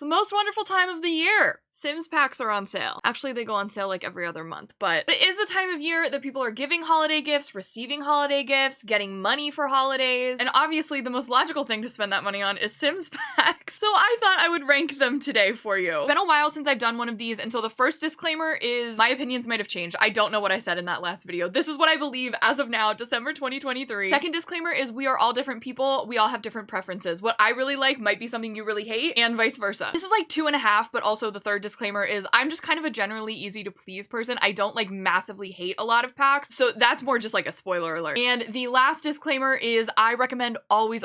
It's the most wonderful time of the year. Sims packs are on sale. Actually, they go on sale like every other month, but it is the time of year that people are giving holiday gifts, receiving holiday gifts, getting money for holidays, and obviously the most logical thing to spend that money on is Sims packs. So I thought I would rank them today for you. It's been a while since I've done one of these, and so the first disclaimer is my opinions might have changed. I don't know what I said in that last video. This is what I believe as of now, December 2023. Second disclaimer is we are all different people. We all have different preferences. What I really like might be something you really hate, and vice versa. This is like 2.5, but also the third disclaimer is I'm just kind of a generally easy to please person. I don't like massively hate a lot of packs, so that's more just like a spoiler alert. And the last disclaimer is I recommend always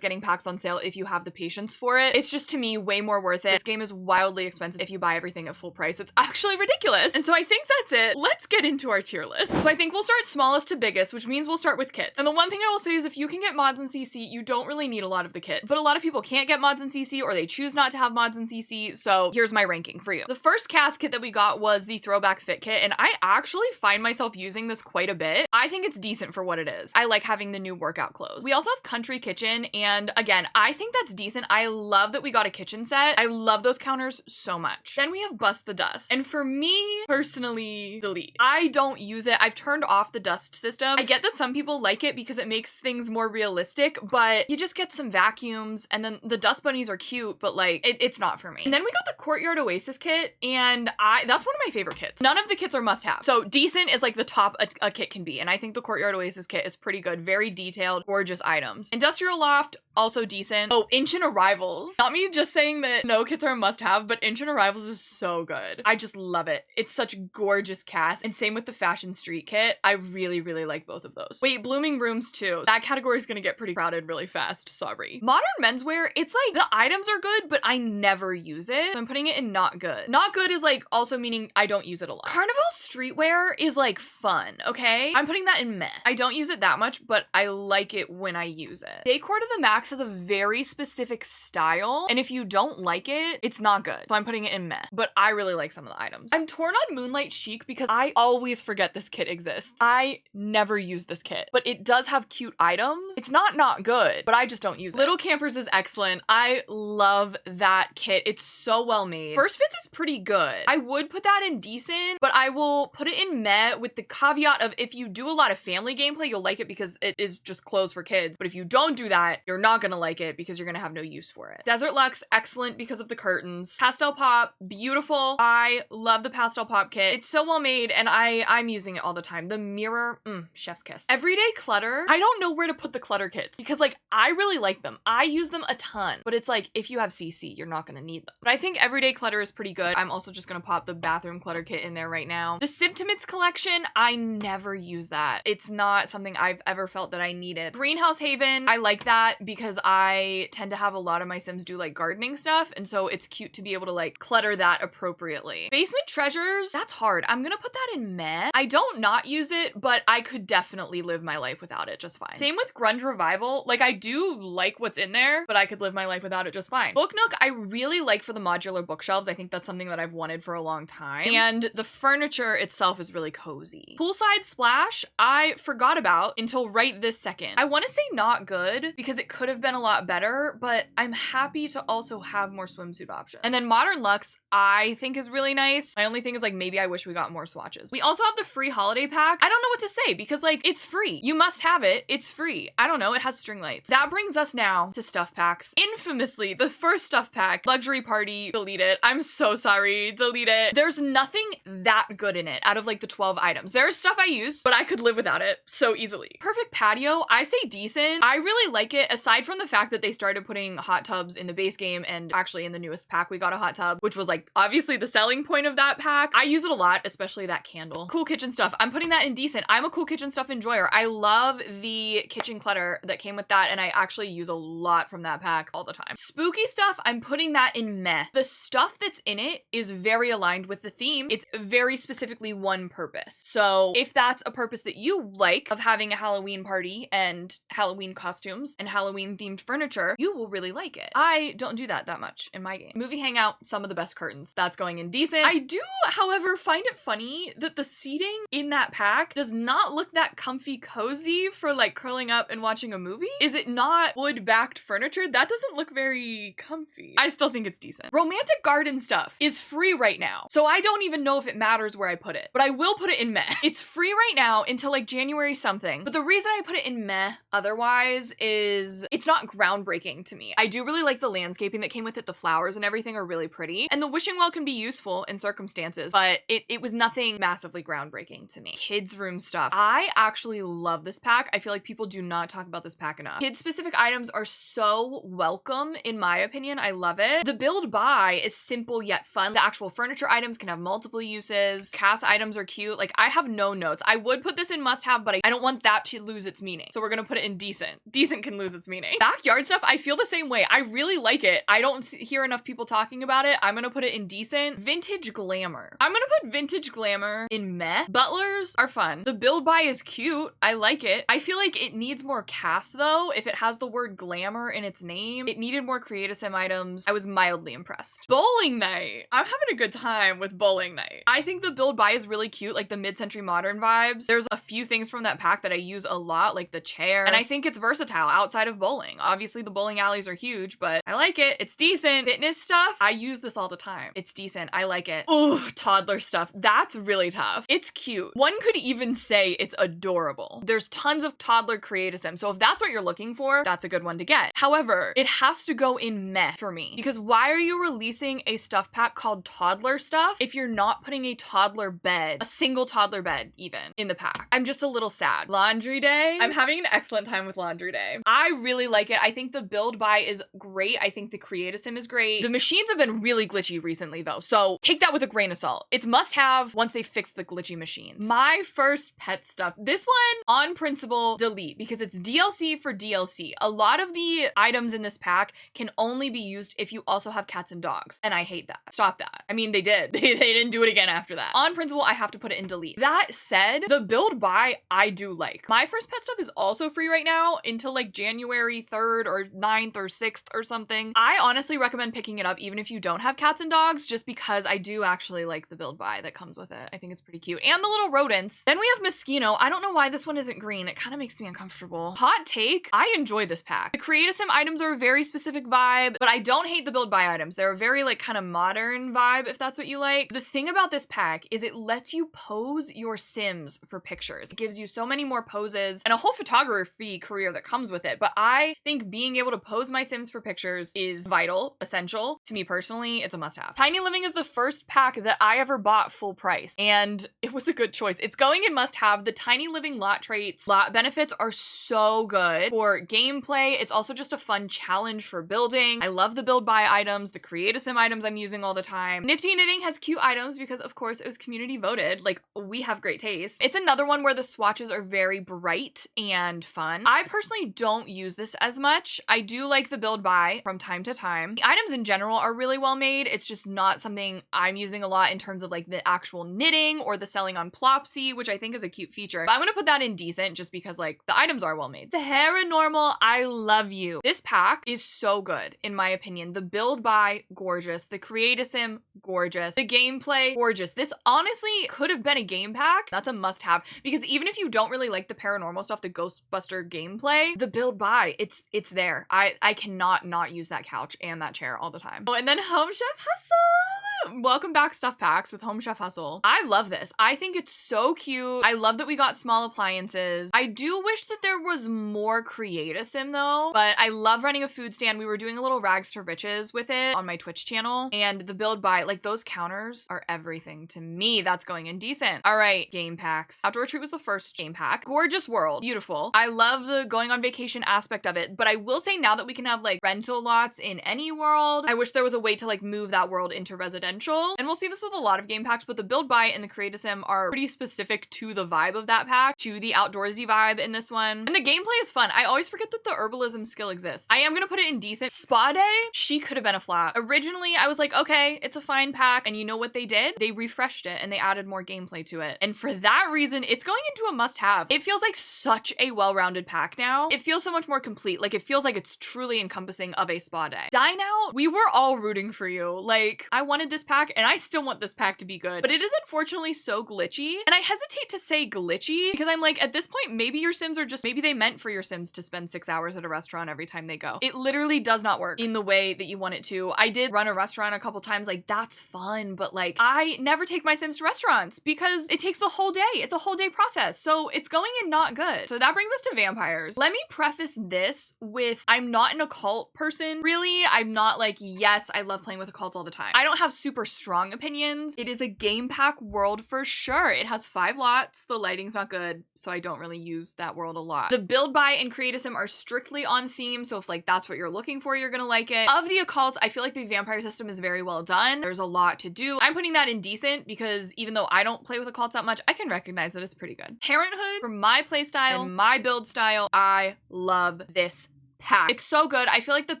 getting packs on sale if you have the patience for it. It's just, to me, way more worth it. This game is wildly expensive if you buy everything at full price. It's actually ridiculous. And so I think that's it. Let's get into our tier list. So I think we'll start smallest to biggest, which means we'll start with kits. And the one thing I will say is if you can get mods in CC, you don't really need a lot of the kits. But a lot of people can't get mods in CC, or they choose not to have mods in CC, so here's my ranking for you. The first cast kit that we got was the Throwback Fit Kit, and I actually find myself using this quite a bit. I think it's decent for what it is. I like having the new workout clothes. We also have Country Kitchen, and again, I think that's decent. I love that we got a kitchen set. I love those counters so much. Then we have Bust the Dust, and for me, personally, delete. I don't use it. I've turned off the dust system. I get that some people like it because it makes things more realistic, but you just get some vacuums, and then the dust bunnies are cute, but like, it's not for me. And then we got the Courtyard Oasis kit, and that's one of my favorite kits. None of the kits are must-have. So decent is like the top a kit can be, and I think the Courtyard Oasis kit is pretty good. Very detailed, gorgeous items. Industrial Loft, also decent. Oh, Ancient Arrivals. Not me just saying that no kits are a must-have, but Ancient Arrivals is so good. I just love it. It's such gorgeous cast, and same with the Fashion Street kit. I really like both of those. Wait, Blooming Rooms too. That category is gonna get pretty crowded really fast, sorry. Modern Menswear, it's like the items are good, but I never use it. So I'm putting it in not good. Not good is like also meaning I don't use it a lot. Carnival Streetwear is like fun, okay? I'm putting that in meh. I don't use it that much, but I like it when I use it. Decor to the Max has a very specific style, and if you don't like it, it's not good. So I'm putting it in meh, but I really like some of the items. I'm torn on Moonlight Chic because I always forget this kit exists. I never use this kit, but it does have cute items. It's not good, but I just don't use it. Little Campers is excellent. I love that kit. It's so well made. First Fits is pretty good. I would put that in decent, but I will put it in meh with the caveat of if you do a lot of family gameplay, you'll like it because it is just clothes for kids. But if you don't do that, you're not gonna like it because you're gonna have no use for it. Desert Luxe, excellent because of the curtains. Pastel Pop, beautiful. I love the Pastel Pop kit. It's so well made, and I'm using it all the time. The mirror, chef's kiss. Everyday Clutter, I don't know where to put the clutter kits because like I really like them. I use them a ton, but it's like if you have CC, you're not gonna need them. But I think Everyday Clutter is pretty good. I'm also just gonna pop the bathroom clutter kit in there right now. The Symptomates collection, I never use that. It's not something I've ever felt that I needed. Greenhouse Haven, I like that because I tend to have a lot of my Sims do like gardening stuff, and so it's cute to be able to like clutter that appropriately. Basement Treasures, that's hard. I'm gonna put that in meh. I don't not use it, but I could definitely live my life without it just fine. Same with Grunge Revival. Like I do like what's in there, but I could live my life without it just fine. Book Nook, I really like for the modular bookshelves. I think that's something that I've wanted for a long time. And the furniture itself is really cozy. Poolside Splash, I forgot about until right this second. I want to say not good because it could have been a lot better, but I'm happy to also have more swimsuit options. And then Modern Luxe, I think is really nice. My only thing is like maybe I wish we got more swatches. We also have the free holiday pack. I don't know what to say because like it's free. You must have it. It's free. I don't know. It has string lights. That brings us now to stuff packs. Infamously, the first stuff pack, Luxury Party, delete it. I'm so sorry. Delete it. There's nothing that good in it out of like the 12 items. There's stuff I use, but I could live without it so easily. Perfect Patio, I say decent. I really like it aside from the fact that they started putting hot tubs in the base game, and actually in the newest pack we got a hot tub, which was like obviously the selling point of that pack. I use it a lot, especially that candle. Cool Kitchen Stuff, I'm putting that in decent. I'm a Cool Kitchen Stuff enjoyer. I love the kitchen clutter that came with that, and I actually use a lot from that pack all the time. Spooky Stuff, I'm putting that in meh. The stuff that's in it is very aligned with the theme. It's very specifically one purpose. So if that's a purpose that you like of having a Halloween party and Halloween costumes and Halloween Halloween themed furniture, you will really like it. I don't do that much in my game. Movie hangout, some of the best curtains. That's going in decent. I do, however, find it funny that the seating in that pack does not look that comfy cozy for like curling up and watching a movie. Is it not wood-backed furniture? That doesn't look very comfy. I still think it's decent. Romantic garden stuff is free right now, so I don't even know if it matters where I put it, but I will put it in meh. It's free right now until like January something, but the reason I put it in meh otherwise is it's not groundbreaking to me. I do really like the landscaping that came with it. The flowers and everything are really pretty, and the wishing well can be useful in circumstances, but it was nothing massively groundbreaking to me. Kids room stuff. I actually love this pack. I feel like people do not talk about this pack enough. Kids specific items are so welcome in my opinion. I love it. The build buy is simple yet fun. The actual furniture items can have multiple uses. Cast items are cute. Like, I have no notes. I would put this in must have, but I don't want that to lose its meaning. So we're gonna put it in decent. Decent can lose its meaning. Backyard stuff, I feel the same way. I really like it. I don't hear enough people talking about it. I'm gonna put it in decent. Vintage glamour. I'm gonna put vintage glamour in meh. Butlers are fun. The build buy is cute. I like it. I feel like it needs more cast though. If it has the word glamour in its name, it needed more creative sim items. I was mildly impressed. Bowling night. I'm having a good time with bowling night. I think the build buy is really cute, like the mid-century modern vibes. There's a few things from that pack that I use a lot, like the chair, and I think it's versatile outside of bowling. Obviously the bowling alleys are huge, but I like it. It's decent. Fitness stuff, I use this all the time. It's decent. I like it. Ooh, toddler stuff. That's really tough. It's cute. One could even say it's adorable. There's tons of toddler creative sim, so if that's what you're looking for, that's a good one to get. However, it has to go in meh for me, because why are you releasing a stuff pack called toddler stuff if you're not putting a toddler bed, a single toddler bed even, in the pack? I'm just a little sad. Laundry day. I'm having an excellent time with laundry day. I really like it. I think the build buy is great. I think the creative sim is great. The machines have been really glitchy recently though, so take that with a grain of salt. It's must have once they fix the glitchy machines. My first pet stuff. This one, on principle, delete, because it's DLC for DLC. A lot of the items in this pack can only be used if you also have cats and dogs, and I hate that. Stop that. I mean, they did. They didn't do it again after that. On principle, I have to put it in delete. That said, the build buy, I do like. My first pet stuff is also free right now until like January 3rd or 9th or 6th or something. I honestly recommend picking it up even if you don't have cats and dogs, just because I do actually like the build buy that comes with it. I think it's pretty cute. And the little rodents. Then we have Moschino. I don't know why this one isn't green. It kind of makes me uncomfortable. Hot take, I enjoy this pack. The creative sim items are a very specific vibe, but I don't hate the build buy items. They're a very like kind of modern vibe if that's what you like. The thing about this pack is it lets you pose your sims for pictures. It gives you so many more poses and a whole photography career that comes with it. But I think being able to pose my sims for pictures is vital, essential. To me personally, it's a must-have. Tiny Living is the first pack that I ever bought full price, and it was a good choice. It's going in must-have. The Tiny Living lot traits, lot benefits are so good for gameplay. It's also just a fun challenge for building. I love the build buy items, the creative sim items I'm using all the time. Nifty Knitting has cute items because of course it was community voted. Like, we have great taste. It's another one where the swatches are very bright and fun. I personally don't use this as much. I do like the build buy from time to time. The items in general are really well made. It's just not something I'm using a lot in terms of like the actual knitting or the selling on Plopsy, which I think is a cute feature. But I'm gonna put that in decent just because like the items are well made. The Paranormal, I love you. This pack is so good in my opinion. The build buy, gorgeous. The creative sim, gorgeous. The gameplay, gorgeous. This honestly could have been a game pack. That's a must have, because even if you don't really like the paranormal stuff, the Ghostbuster gameplay, the build buy, it's there. I cannot not use that couch and that chair all the time. Oh, and then Home Chef Hustle. Welcome back stuff packs with Home Chef Hustle. I love this. I think it's so cute. I love that we got small appliances. I do wish that there was more creative sim though, but I love running a food stand. We were doing a little rags to riches with it on my Twitch channel, and the build buy, like those counters are everything to me. That's going in decent. All right, game packs. Outdoor Retreat was the first game pack. Gorgeous world, beautiful. I love the going on vacation aspect of it, but I will say now that we can have like rental lots in any world, I wish there was a way to like move that world into residential essential. And we'll see this with a lot of game packs, but the build buy and the create a sim are pretty specific to the vibe of that pack, to the outdoorsy vibe in this one. And the gameplay is fun. I always forget that the herbalism skill exists. I am gonna put it in decent. Spa Day, she could have been a flop. Originally, I was like, okay, it's a fine pack. And you know what they did? They refreshed it and they added more gameplay to it. And for that reason, it's going into a must-have. It feels like such a well-rounded pack now. It feels so much more complete. Like, it feels like it's truly encompassing of a Spa Day. Die Now, we were all rooting for you. Like, I wanted this pack and I still want this pack to be good, but it is unfortunately so glitchy. And I hesitate to say glitchy because I'm like, at this point, maybe your Sims are just, maybe they meant for your Sims to spend 6 hours at a restaurant every time they go. It literally does not work in the way that you want it to. I did run a restaurant a couple times, like that's fun, but like I never take my Sims to restaurants because it takes the whole day. It's a whole day process. So it's going in not good. So that brings us to vampires. Let me preface this with, I'm not an occult person, really. I'm not like, yes, I love playing with occults all the time. I don't have super strong opinions. It is a game pack world for sure. It has 5 lots. The lighting's not good, so I don't really use that world a lot. The build, buy, and create a sim are strictly on theme, so if like that's what you're looking for, you're gonna like it. Of the occults, I feel like the vampire system is very well done. There's a lot to do. I'm putting that in decent because even though I don't play with occults that much, I can recognize that it's pretty good. Parenthood, for my playstyle and my build style, I love this pack. It's so good. I feel like the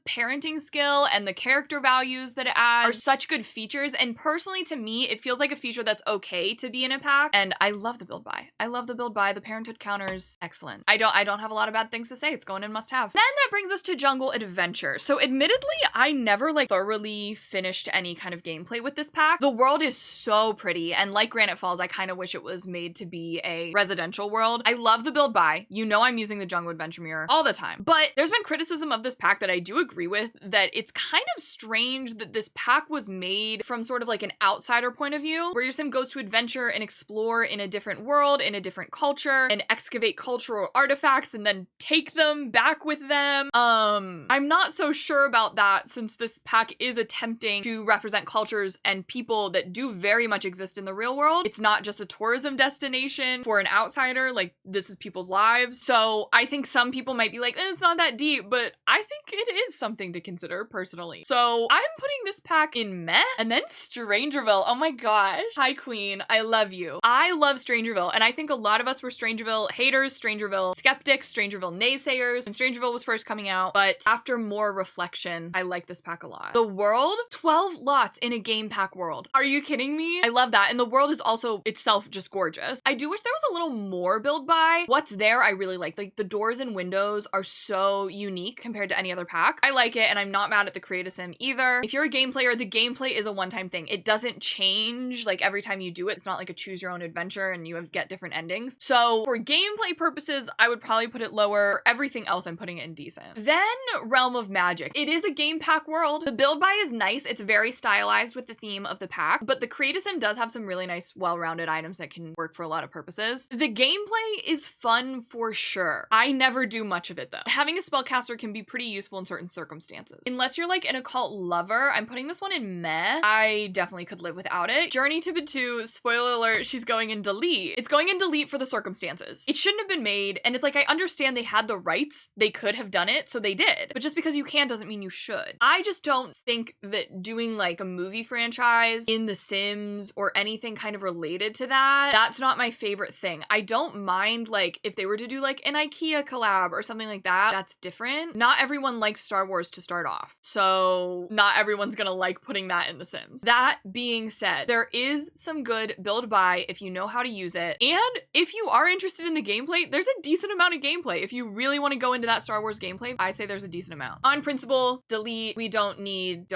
parenting skill and the character values that it adds are such good features, and personally to me it feels like a feature that's okay to be in a pack, and I love the build buy. I love the build buy. The parenthood counters, excellent. I don't have a lot of bad things to say. It's going in must have. Then that brings us to Jungle Adventure. So admittedly I never like thoroughly finished any kind of gameplay with this pack. The world is so pretty, and like Granite Falls, I kind of wish it was made to be a residential world. I love the build buy. You know I'm using the Jungle Adventure mirror all the time, but there's been criticism of this pack that I do agree with, that it's kind of strange that this pack was made from sort of like an outsider point of view, where your sim goes to adventure and explore in a different world, in a different culture, and excavate cultural artifacts and then take them back with them. I'm not so sure about that, since this pack is attempting to represent cultures and people that do very much exist in the real world. It's not just a tourism destination for an outsider, like this is people's lives. So I think some people might be like, it's not that deep, but I think it is something to consider personally. So I'm putting this pack in meh. And then Strangerville. Oh my gosh. Hi Queen, I love you. I love Strangerville, and I think a lot of us were Strangerville haters, Strangerville skeptics, Strangerville naysayers when Strangerville was first coming out, but after more reflection, I like this pack a lot. The world, 12 lots in a game pack world. Are you kidding me? I love that. And the world is also itself just gorgeous. I do wish there was a little more build buy. What's there I really like the doors and windows are so unique compared to any other pack. I like it, and I'm not mad at the create a sim either. If you're a game player, the gameplay is a one-time thing. It doesn't change like every time you do it. It's not like a choose your own adventure and you get different endings. So for gameplay purposes, I would probably put it lower. For everything else, I'm putting it in decent. Then Realm of Magic. It is a game pack world. The build buy is nice. It's very stylized with the theme of the pack, but the create a sim does have some really nice, well-rounded items that can work for a lot of purposes. The gameplay is fun for sure. I never do much of it though. Having a spellcaster can be pretty useful in certain circumstances. Unless you're like an occult lover, I'm putting this one in meh. I definitely could live without it. Journey to Batu, spoiler alert, she's going in delete. It's going in delete for the circumstances. It shouldn't have been made, and it's like, I understand they had the rights, they could have done it, so they did. But just because you can doesn't mean you should. I just don't think that doing like a movie franchise in The Sims or anything kind of related to that, that's not my favorite thing. I don't mind like if they were to do like an IKEA collab or something like that, that's different. Not everyone likes Star Wars to start off, so not everyone's gonna like putting that in The Sims. That being said, there is some good build buy if you know how to use it, and if you are interested in the gameplay, there's a decent amount of gameplay. If you really want to go into that Star Wars gameplay, I say there's a decent amount. On principle, delete. We don't need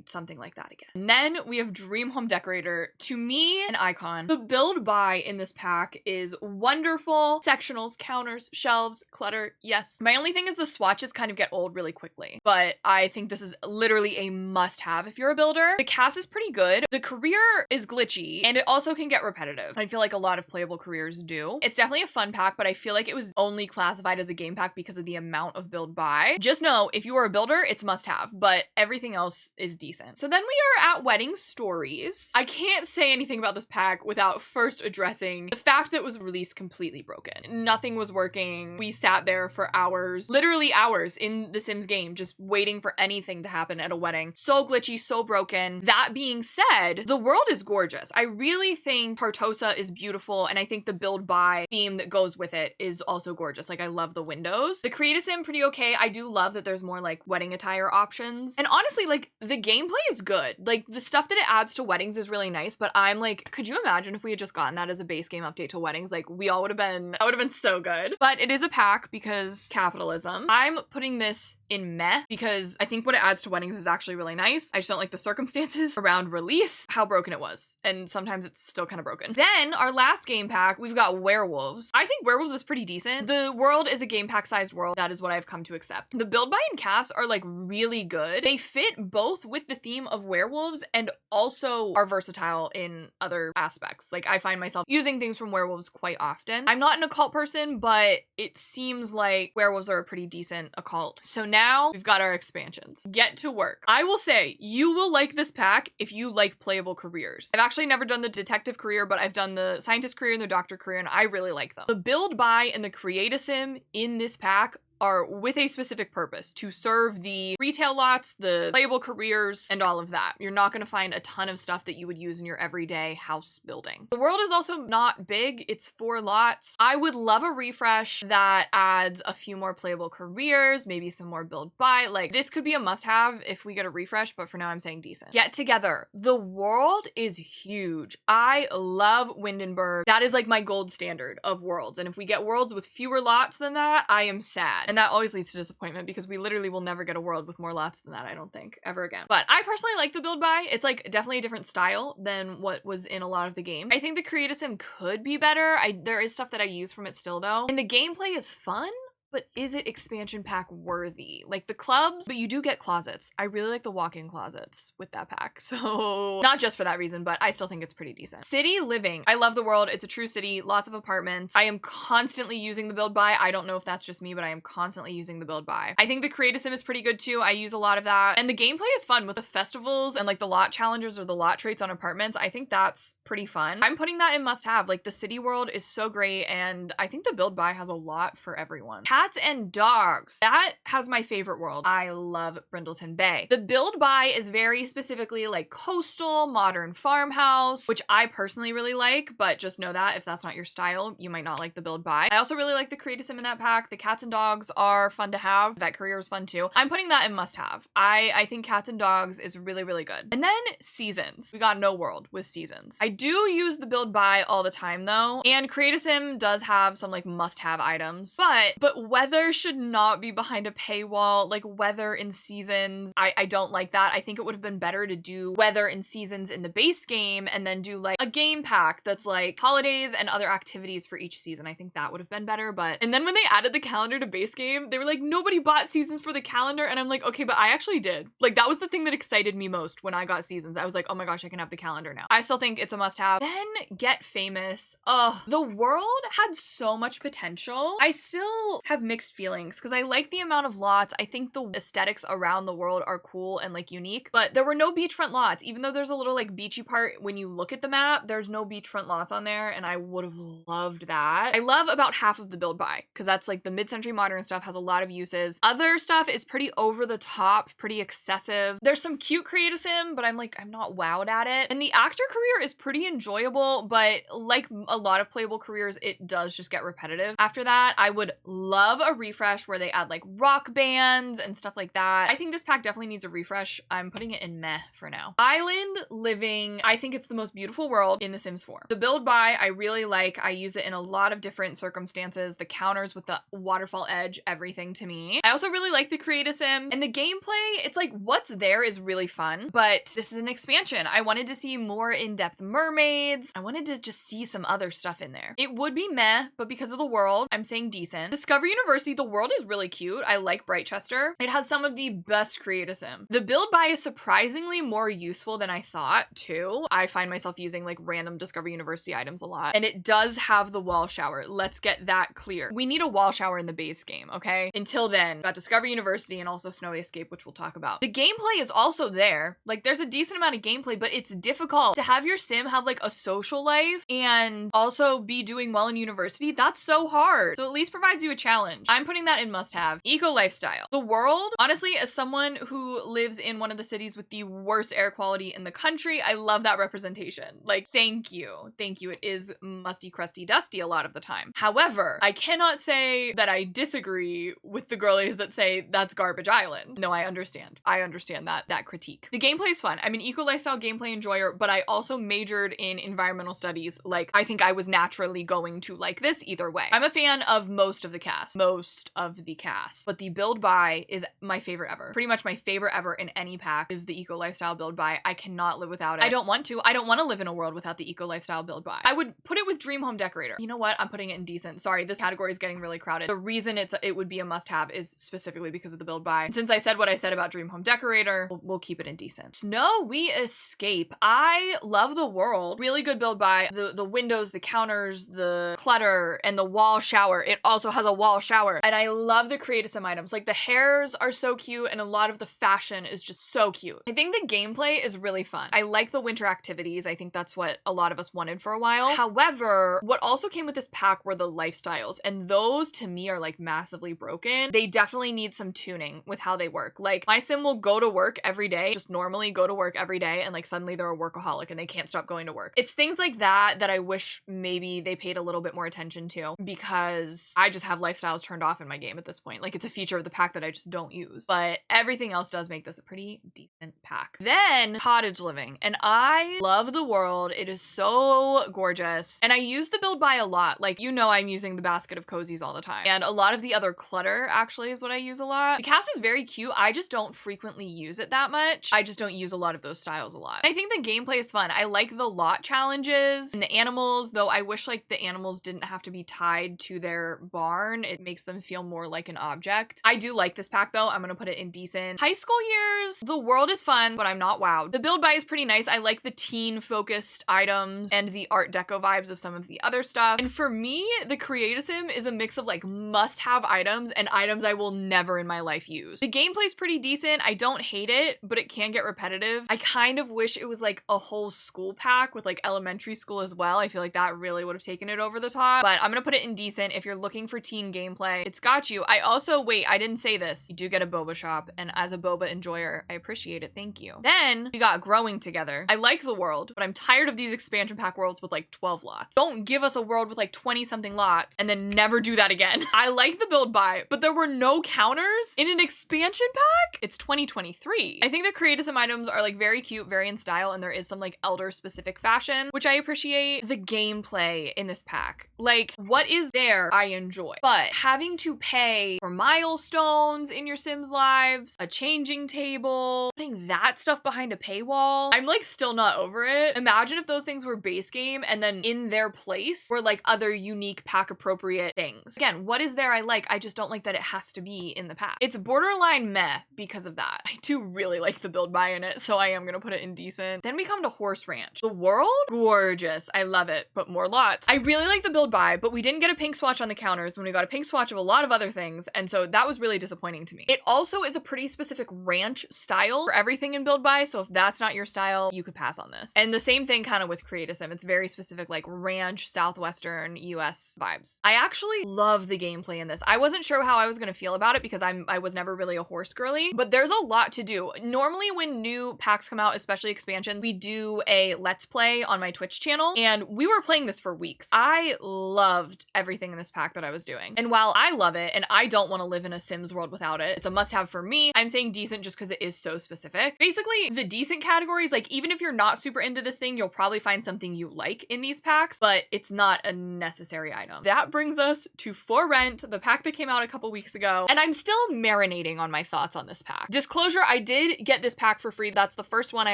something like that again. And then we have Dream Home Decorator. To me, an icon. The build buy in this pack is wonderful. Sectionals, counters, shelves, clutter, yes. My only thing is the swatches kind of get old really quickly, but I think this is literally a must-have if you're a builder. The cast is pretty good. The career is glitchy, and it also can get repetitive. I feel like a lot of playable careers do. It's definitely a fun pack, but I feel like it was only classified as a game pack because of the amount of build buy. Just know, if you are a builder, it's must-have, but everything else is decent. So then we are at Wedding Stories. I can't say anything about this pack without first addressing the fact that it was released completely broken. Nothing was working. We sat there for hours, literally hours hours in the Sims game just waiting for anything to happen at a wedding. So glitchy, so broken. That being said, the world is gorgeous. I really think Tartosa is beautiful, and I think the build buy theme that goes with it is also gorgeous. Like, I love the windows. The Create a Sim, pretty okay. I do love that there's more like wedding attire options. And honestly, like, the gameplay is good. Like, the stuff that it adds to weddings is really nice, but I'm like, could you imagine if we had just gotten that as a base game update to weddings? Like, we all would have been, that would have been so good. But it is a pack because capitalism. I'm putting this in meh because I think what it adds to weddings is actually really nice. I just don't like the circumstances around release, how broken it was. And sometimes it's still kind of broken. Then our last game pack, we've got werewolves. I think werewolves is pretty decent. The world is a game pack sized world. That is what I've come to accept. The build, buy, and cast are like really good. They fit both with the theme of werewolves and also are versatile in other aspects. Like, I find myself using things from werewolves quite often. I'm not an occult person, but it seems like werewolves are a pretty decent occult. So now we've got our expansions. Get to work. I will say you will like this pack if you like playable careers. I've actually never done the detective career, but I've done the scientist career and the doctor career, and I really like them. The build, buy, and the Create a Sim in this pack are with a specific purpose to serve the retail lots, the playable careers, and all of that. You're not going to find a ton of stuff that you would use in your everyday house building. The world is also not big. It's 4 lots. I would love a refresh that adds a few more playable careers, maybe some more build buy. Like, this could be a must-have if we get a refresh, but for now I'm saying decent. Get together. The world is huge. I love Windenburg. That is like my gold standard of worlds. And if we get worlds with fewer lots than that, I am sad. And that always leads to disappointment because we literally will never get a world with more lots than that, I don't think, ever again. But I personally like the build buy. It's like definitely a different style than what was in a lot of the game. I think the Create a Sim could be better. There is stuff that I use from it still though. And the gameplay is fun, but is it expansion pack worthy? Like the clubs, but you do get closets. I really like the walk-in closets with that pack. So not just for that reason, but I still think it's pretty decent. City living. I love the world. It's a true city, lots of apartments. I am constantly using the build buy. I don't know if that's just me, but I am constantly using the build buy. I think the Create a Sim is pretty good too. I use a lot of that. And the gameplay is fun with the festivals and like the lot challenges or the lot traits on apartments. I think that's pretty fun. I'm putting that in must have. Like the city world is so great. And I think the build buy has a lot for everyone. Cats and dogs. That has my favorite world. I love Brindleton Bay. The build buy is very specifically like coastal, modern farmhouse, which I personally really like, but just know that if that's not your style, you might not like the build buy. I also really like the Create a Sim in that pack. The cats and dogs are fun to have. That career is fun too. I'm putting that in must have. I think cats and dogs is really, really good. And then seasons. We got no world with seasons. I do use the build buy all the time though. And Create a Sim does have some like must have items, but weather should not be behind a paywall. Like weather in seasons, I don't like that. I think it would have been better to do weather in seasons in the base game and then do like a game pack that's like holidays and other activities for each season. I think that would have been better. And then when they added the calendar to base game, they were like, nobody bought seasons for the calendar. And I'm like, okay, but I actually did. Like that was the thing that excited me most when I got seasons. I was like, oh my gosh, I can have the calendar now. I still think it's a must have. Then get famous. The world had so much potential. I still have mixed feelings because I like the amount of lots. I think the aesthetics around the world are cool and like unique, but there were no beachfront lots. Even though there's a little like beachy part when you look at the map, there's no beachfront lots on there, and I would have loved that. I love about half of the build buy because that's like the mid-century modern stuff has a lot of uses. Other stuff is pretty over the top, pretty excessive. There's some cute Create a Sim, but I'm not wowed at it. And the actor career is pretty enjoyable, but like a lot of playable careers, it does just get repetitive. After that, I would love a refresh where they add like rock bands and stuff like that. I think this pack definitely needs a refresh. I'm putting it in meh for now. Island living. I think it's the most beautiful world in The Sims 4. The build buy, I really like. I use it in a lot of different circumstances. The counters with the waterfall edge, everything to me. I also really like the Create a Sim, and the gameplay, it's like what's there is really fun, but this is an expansion. I wanted to see more in-depth mermaids. I wanted to just see some other stuff in there. It would be meh, but because of the world, I'm saying decent. Discover University, the world is really cute. I like Brightchester. It has some of the best Create a Sim. The build buy is surprisingly more useful than I thought too. I find myself using like random Discover University items a lot, and it does have the wall shower. Let's get that clear. We need a wall shower in the base game, okay? Until then, got Discover University and also Snowy Escape, which we'll talk about. The gameplay is also there. Like there's a decent amount of gameplay, but it's difficult to have your sim have like a social life and also be doing well in university. That's so hard. So at least provides you a challenge. challenge. I'm putting that in must have. Eco lifestyle. The world, honestly, as someone who lives in one of the cities with the worst air quality in the country, I love that representation. Like, thank you. Thank you. It is musty, crusty, dusty a lot of the time. However, I cannot say that I disagree with the girlies that say that's garbage island. No, I understand. I understand that critique. The gameplay is fun. I'm an eco lifestyle gameplay enjoyer, but I also majored in environmental studies. Like, I think I was naturally going to like this either way. I'm a fan of most of the cast. But the build buy is my favorite ever. Pretty much my favorite ever in any pack is the eco lifestyle build buy. I cannot live without it. I don't want to. I don't want to live in a world without the eco lifestyle build buy. I would put it with dream home decorator. You know what? I'm putting it in decent. Sorry, this category is getting really crowded. The reason it would be a must have is specifically because of the build buy. And since I said what I said about dream home decorator, we'll keep it in decent. Snow We Escape. I love the world. Really good build buy. The windows, the counters, the clutter, and the wall shower. It also has a wall shower. And I love the creative sim items. Like, the hairs are so cute and a lot of the fashion is just so cute. I think the gameplay is really fun. I like the winter activities. I think that's what a lot of us wanted for a while. However, what also came with this pack were the lifestyles, and those to me are like massively broken. They definitely need some tuning with how they work. Like, my sim will go to work every day, just normally go to work every day, and like suddenly they're a workaholic and they can't stop going to work. It's things like that that I wish maybe they paid a little bit more attention to, because I just have lifestyles turned off in my game at this point. Like, it's a feature of the pack that I just don't use. But everything else does make this a pretty decent pack. Then cottage living, and I love the world. It is so gorgeous, and I use the build buy a lot. Like, you know, I'm using the basket of cozies all the time, and a lot of the other clutter actually is what I use a lot. The cast is very cute. I just don't frequently use it that much. I just don't use a lot of those styles a lot. I think the gameplay is fun. I like the lot challenges and the animals, though I wish like the animals didn't have to be tied to their barn. It makes them feel more like an object. I do like this pack though. I'm gonna put it in decent. High school years, the world is fun, but I'm not wowed. The build buy is pretty nice. I like the teen focused items and the art deco vibes of some of the other stuff. And for me, the creative sim is a mix of like must have items and items I will never in my life use. The gameplay's pretty decent. I don't hate it, but it can get repetitive. I kind of wish it was like a whole school pack with like elementary school as well. I feel like that really would have taken it over the top, but I'm gonna put it in decent. If you're looking for teen gameplay, it's got you. I also, wait, I didn't say this. You do get a boba shop, and as a boba enjoyer, I appreciate it. Thank you. Then we got growing together. I like the world, but I'm tired of these expansion pack worlds with like 12 lots. Don't give us a world with like 20 something lots and then never do that again. I like the build buy, but there were no counters in an expansion pack. It's 2023. I think the creative sim items are like very cute, very in style, and there is some like elder specific fashion, which I appreciate. The gameplay in this pack, like what is there, I enjoy, but having to pay for milestones in your Sims lives, a changing table, putting that stuff behind a paywall, I'm like still not over it. Imagine if those things were base game and then in their place were like other unique pack appropriate things. Again, what is there I like? I just don't like that it has to be in the pack. It's borderline meh because of that. I do really like the build buy in it, so I am gonna put it in decent. Then we come to Horse Ranch. The world? Gorgeous. I love it, but more lots. I really like the build buy, but we didn't get a pink swatch on the counters when we got a pink swatch of a lot of other things, and so that was really disappointing to me. It also is a pretty specific ranch style for everything in build buy, so if that's not your style, you could pass on this. And the same thing kind of with Creative Sim. It's very specific, like ranch, Southwestern US vibes. I actually love the gameplay in this. I wasn't sure how I was gonna feel about it because I was never really a horse girly, but there's a lot to do. Normally when new packs come out, especially expansions, we do a let's play on my Twitch channel, and we were playing this for weeks. I loved everything in this pack that I was doing. And while I love it, and I don't want to live in a Sims world without it, it's a must-have for me. I'm saying decent just because it is so specific. Basically, the decent categories, like even if you're not super into this thing, you'll probably find something you like in these packs, but it's not a necessary item. That brings us to For Rent, the pack that came out a couple weeks ago, and I'm still marinating on my thoughts on this pack. Disclosure, I did get this pack for free. That's the first one I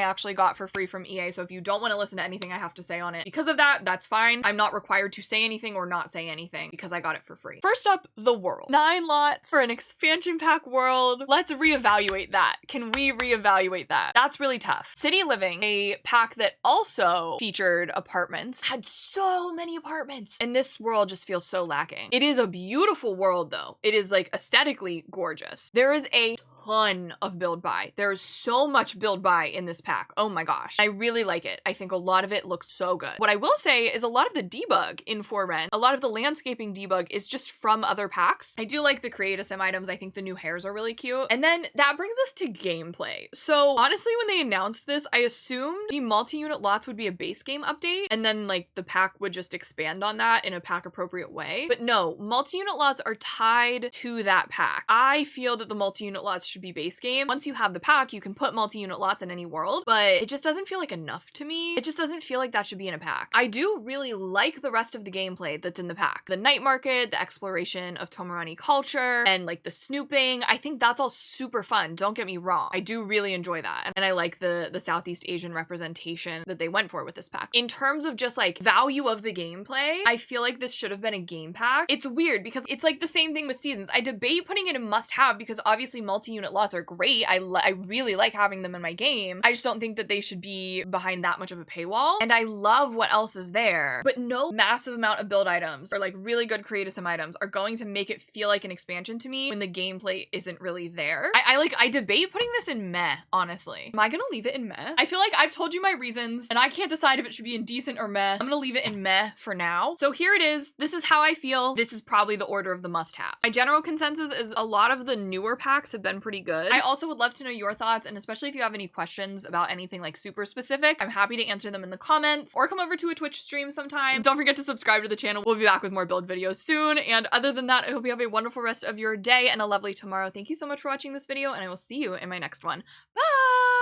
actually got for free from EA, so if you don't want to listen to anything I have to say on it because of that, that's fine. I'm not required to say anything or not say anything because I got it for free. First up, the world. 9 lots for an expansion pack world. Let's reevaluate that. Can we reevaluate that? That's really tough. City Living, a pack that also featured apartments, had so many apartments, and this world just feels so lacking. It is a beautiful world though. It is like aesthetically gorgeous. There is a ton of build buy. There's so much build buy in this pack. Oh my gosh. I really like it. I think a lot of it looks so good. What I will say is a lot of the debug in For Rent, a lot of the landscaping debug is just from other packs. I do like the Create a Sim items. I think the new hairs are really cute. And then that brings us to gameplay. So honestly, when they announced this, I assumed the multi-unit lots would be a base game update, and then like the pack would just expand on that in a pack appropriate way. But no, multi-unit lots are tied to that pack. I feel that the multi-unit lots should be base game. Once you have the pack, you can put multi-unit lots in any world, but it just doesn't feel like enough to me. It just doesn't feel like that should be in a pack. I do really like the rest of the gameplay that's in the pack. The night market, the exploration of Tomorani culture, and like the snooping. I think that's all super fun. Don't get me wrong. I do really enjoy that. And I like the Southeast Asian representation that they went for with this pack. In terms of just like value of the gameplay, I feel like this should have been a game pack. It's weird because it's like the same thing with seasons. I debate putting it in must have because obviously multi-unit lots are great. I really like having them in my game. I just don't think that they should be behind that much of a paywall. And I love what else is there, but no massive amount of build items or like really good Create a Sim items are going to make it feel like an expansion to me when the gameplay isn't really there. I debate putting this in meh, honestly. Am I gonna leave it in meh? I feel like I've told you my reasons and I can't decide if it should be in decent or meh. I'm gonna leave it in meh for now. So here it is. This is how I feel. This is probably the order of the must-haves. My general consensus is a lot of the newer packs have been pretty good. I also would love to know your thoughts, and especially if you have any questions about anything like super specific, I'm happy to answer them in the comments or come over to a Twitch stream sometime. Don't forget to subscribe to the channel. We'll be back with more build videos soon. And other than that, I hope you have a wonderful rest of your day and a lovely tomorrow. Thank you so much for watching this video, and I will see you in my next one. Bye!